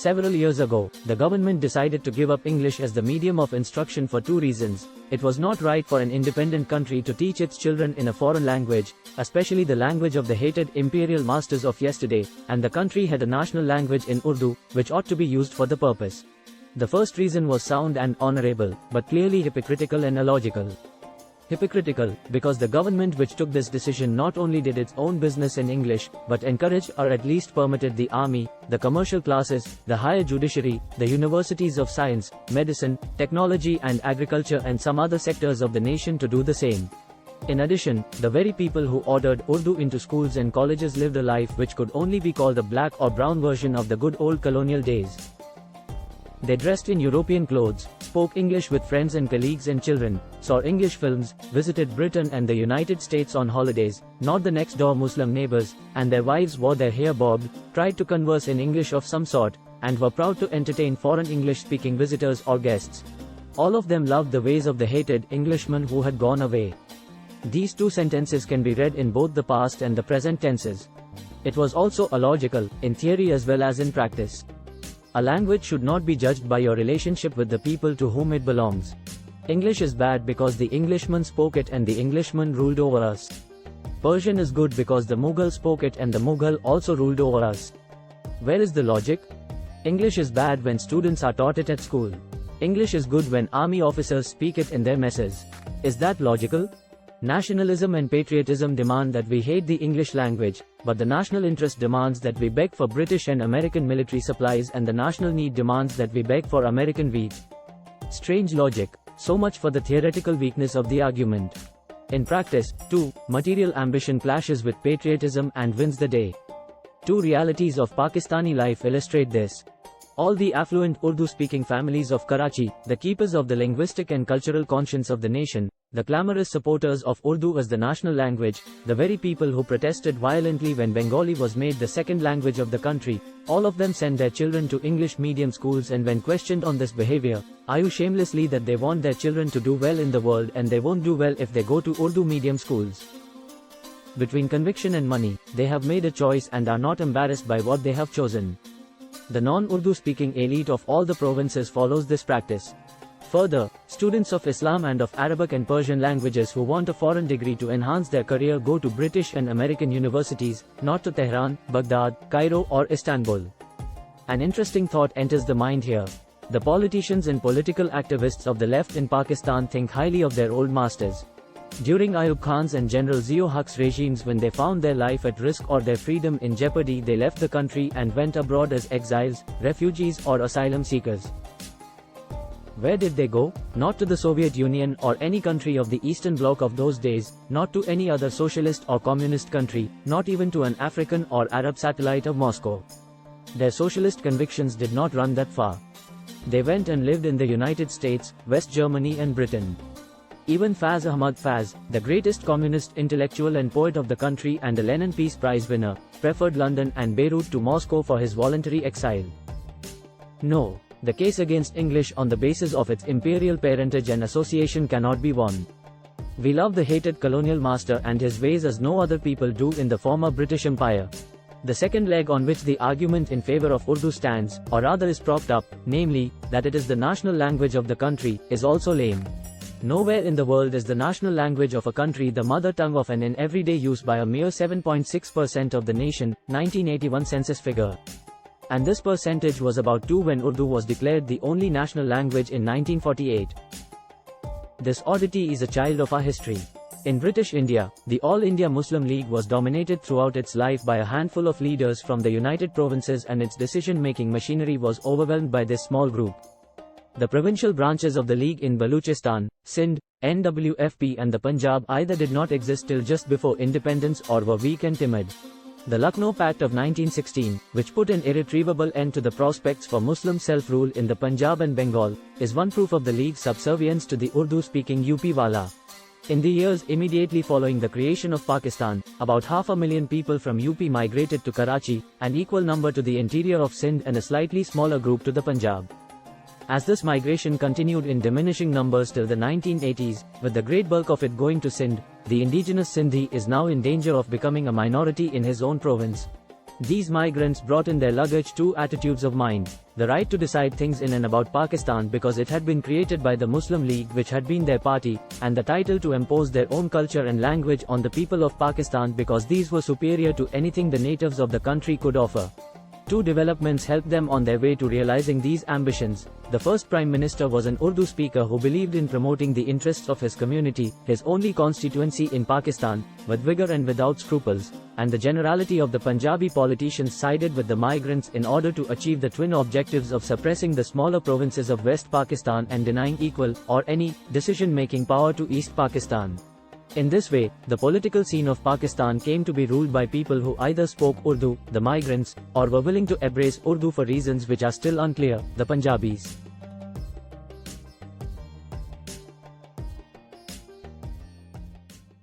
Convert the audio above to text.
Several years ago, the government decided to give up English as the medium of instruction for two reasons. It was not right for an independent country to teach its children in a foreign language, especially the language of the hated imperial masters of yesterday, and the country had a national language in Urdu, which ought to be used for the purpose. The first reason was sound and honorable, but clearly hypocritical and illogical. Hypocritical, because the government which took this decision not only did its own business in English, but encouraged or at least permitted the army, the commercial classes, the higher judiciary, the universities of science, medicine, technology and agriculture and some other sectors of the nation to do the same. In addition, the very people who ordered Urdu into schools and colleges lived a life which could only be called a black or brown version of the good old colonial days. They dressed in European clothes, spoke English with friends and colleagues and children, saw English films, visited Britain and the United States on holidays, not the next-door Muslim neighbors, and their wives wore their hair bobbed, tried to converse in English of some sort, and were proud to entertain foreign English-speaking visitors or guests. All of them loved the ways of the hated Englishman who had gone away. These two sentences can be read in both the past and the present tenses. It was also illogical, in theory as well as in practice. A language should not be judged by your relationship with the people to whom it belongs. English is bad because the Englishman spoke it and the Englishman ruled over us. Persian is good because the Mughal spoke it and the Mughal also ruled over us. Where is the logic? English is bad when students are taught it at school. English is good when army officers speak it in their messes. Is that logical? Nationalism and patriotism demand that we hate the English language, but the national interest demands that we beg for British and American military supplies and the national need demands that we beg for American wheat. Strange logic. So much for the theoretical weakness of the argument. In practice, too, material ambition clashes with patriotism and wins the day. Two realities of Pakistani life illustrate this. All the affluent Urdu-speaking families of Karachi, the keepers of the linguistic and cultural conscience of the nation, the clamorous supporters of Urdu as the national language, the very people who protested violently when Bengali was made the second language of the country, all of them send their children to English medium schools, and when questioned on this behavior, argue shamelessly that they want their children to do well in the world and they won't do well if they go to Urdu medium schools. Between conviction and money, they have made a choice and are not embarrassed by what they have chosen. The non-Urdu speaking elite of all the provinces follows this practice. Further, students of Islam and of Arabic and Persian languages who want a foreign degree to enhance their career go to British and American universities, not to Tehran, Baghdad, Cairo or Istanbul. An interesting thought enters the mind here. The politicians and political activists of the left in Pakistan think highly of their old masters. During Ayub Khan's and General Ziaulhaq's regimes, when they found their life at risk or their freedom in jeopardy, they left the country and went abroad as exiles, refugees or asylum seekers. Where did they go? Not to the Soviet Union or any country of the Eastern Bloc of those days, not to any other socialist or communist country, not even to an African or Arab satellite of Moscow. Their socialist convictions did not run that far. They went and lived in the United States, West Germany and Britain. Even Faz Ahmad Faz, the greatest communist intellectual and poet of the country and a Lenin Peace Prize winner, preferred London and Beirut to Moscow for his voluntary exile. No, the case against English on the basis of its imperial parentage and association cannot be won. We love the hated colonial master and his ways as no other people do in the former British Empire. The second leg on which the argument in favor of Urdu stands, or rather is propped up, namely, that it is the national language of the country, is also lame. Nowhere in the world is the national language of a country the mother tongue of and in everyday use by a mere 7.6% of the nation, 1981 census figure. And this percentage was about 2 when Urdu was declared the only national language in 1948. This oddity is a child of our history. In British India, the All India Muslim League was dominated throughout its life by a handful of leaders from the United Provinces, and its decision-making machinery was overwhelmed by this small group. The provincial branches of the League in Baluchistan, Sindh, NWFP and the Punjab either did not exist till just before independence or were weak and timid. The Lucknow Pact of 1916, which put an irretrievable end to the prospects for Muslim self-rule in the Punjab and Bengal, is one proof of the League's subservience to the Urdu-speaking UP Wala. In the years immediately following the creation of Pakistan, about 500,000 people from UP migrated to Karachi, an equal number to the interior of Sindh and a slightly smaller group to the Punjab. As this migration continued in diminishing numbers till the 1980s, with the great bulk of it going to Sindh, the indigenous Sindhi is now in danger of becoming a minority in his own province. These migrants brought in their luggage two attitudes of mind: the right to decide things in and about Pakistan because it had been created by the Muslim League, which had been their party, and the title to impose their own culture and language on the people of Pakistan because these were superior to anything the natives of the country could offer. Two developments helped them on their way to realizing these ambitions. The first Prime Minister was an Urdu speaker who believed in promoting the interests of his community, his only constituency in Pakistan, with vigor and without scruples, and the generality of the Punjabi politicians sided with the migrants in order to achieve the twin objectives of suppressing the smaller provinces of West Pakistan and denying equal, or any, decision-making power to East Pakistan. In this way, the political scene of Pakistan came to be ruled by people who either spoke Urdu, the migrants, or were willing to embrace Urdu for reasons which are still unclear, the Punjabis.